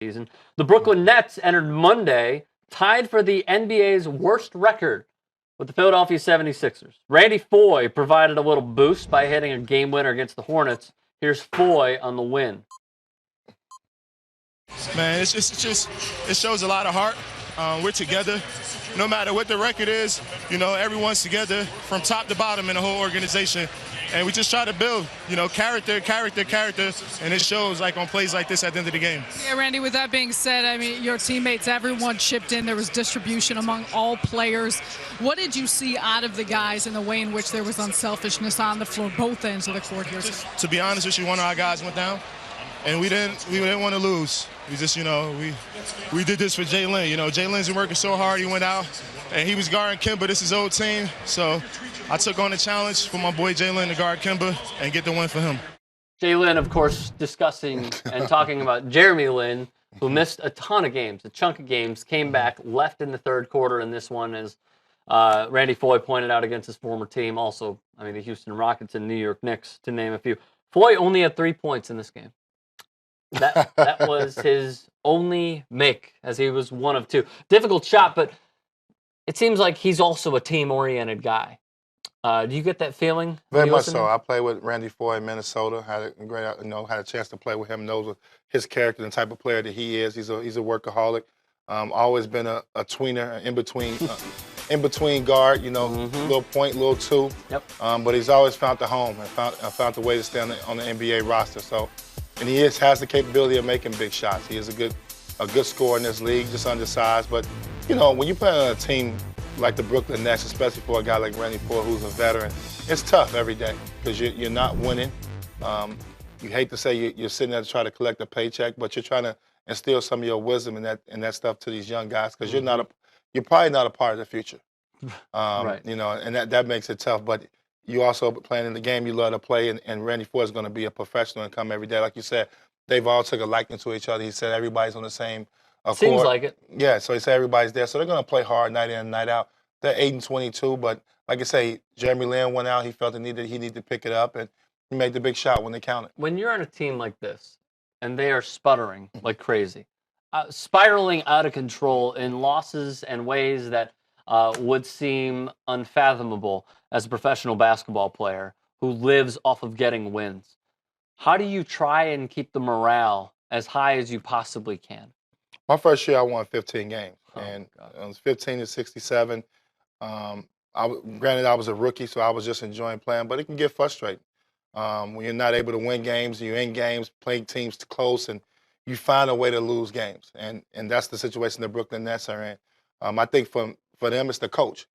season. The Brooklyn Nets entered Monday tied for the NBA's worst record with the Philadelphia 76ers. Randy Foye provided a little boost by hitting a game winner against the Hornets. Here's Foye on the win. Man, it shows a lot of heart. We're together. No matter what the record is, everyone's together from top to bottom in the whole organization. And we just try to build, character, and it shows like on plays like this at the end of the game. Yeah, Randy, with that being said, I mean, your teammates, everyone chipped in. There was distribution among all players. What did you see out of the guys in the way in which there was unselfishness on the floor, both ends of the court here? To be honest with you, one of our guys went down, and we didn't want to lose. We just, we did this for Jalen. Jalen's been working so hard. He went out, and he was guarding Kemba. This is his old team, so I took on the challenge for my boy Jalen to guard Kemba and get the win for him. Jalen, of course, discussing and talking about Jeremy Lin, who missed a ton of games, a chunk of games, came back, left in the third quarter in this one, as Randy Foye pointed out, against his former team. Also, the Houston Rockets and New York Knicks, to name a few. Foye only had 3 points in this game. That was his only make, as he was one of two. Difficult shot, but it seems like he's also a team-oriented guy. Do you get that feeling? Very much so. I played with Randy Foye in Minnesota. Had a chance to play with him. Knows his character and the type of player that he is. He's a workaholic. Always been a tweener, in between guard. Little point, little two. Yep. But he's always found the home and found the way to stay on the NBA roster. So, and he has the capability of making big shots. He is a good scorer in this league, just undersized. But when you play on a team like the Brooklyn Nets, especially for a guy like Randy Foye, who's a veteran, it's tough every day because you're not winning. You hate to say you're sitting there to try to collect a paycheck, but you're trying to instill some of your wisdom and that stuff to these young guys because you're probably not a part of the future. Right. And that makes it tough. But you also playing in the game you love to play, and Randy Foye is going to be a professional and come every day. Like you said, they've all took a liking to each other. He said everybody's on the same court. Seems like it. Yeah, so he said everybody's there. So they're going to play hard night in and night out. They're 8-22, but like I say, Jeremy Lin went out. He felt he needed to pick it up, and he made the big shot when they counted. When you're on a team like this, and they are sputtering like crazy, spiraling out of control in losses and ways that would seem unfathomable as a professional basketball player who lives off of getting wins, how do you try and keep the morale as high as you possibly can? My first year, I won 15 games, God. It was 15-67. Granted, I was a rookie, so I was just enjoying playing, but it can get frustrating when you're not able to win games, and you're in games, playing teams close, and you find a way to lose games. And that's the situation the Brooklyn Nets are in. I think for them, it's the coach,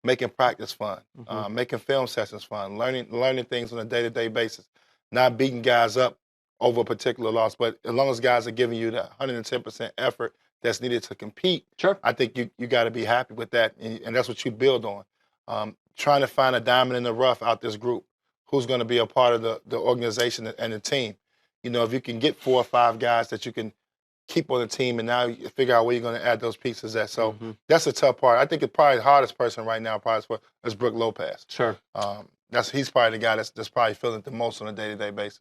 making practice fun, making film sessions fun, learning things on a day-to-day basis, not beating guys up over a particular loss. But as long as guys are giving you the 110% effort that's needed to compete, sure, I think you got to be happy with that, and that's what you build on. Trying to find a diamond in the rough out this group, who's going to be a part of the organization and the team. If you can get 4 or 5 guys that you can keep on the team, and now you figure out where you're going to add those pieces at. So that's a tough part. I think it's probably the hardest person right now is Brook Lopez. Sure. He's probably the guy that's probably feeling it the most on a day-to-day basis.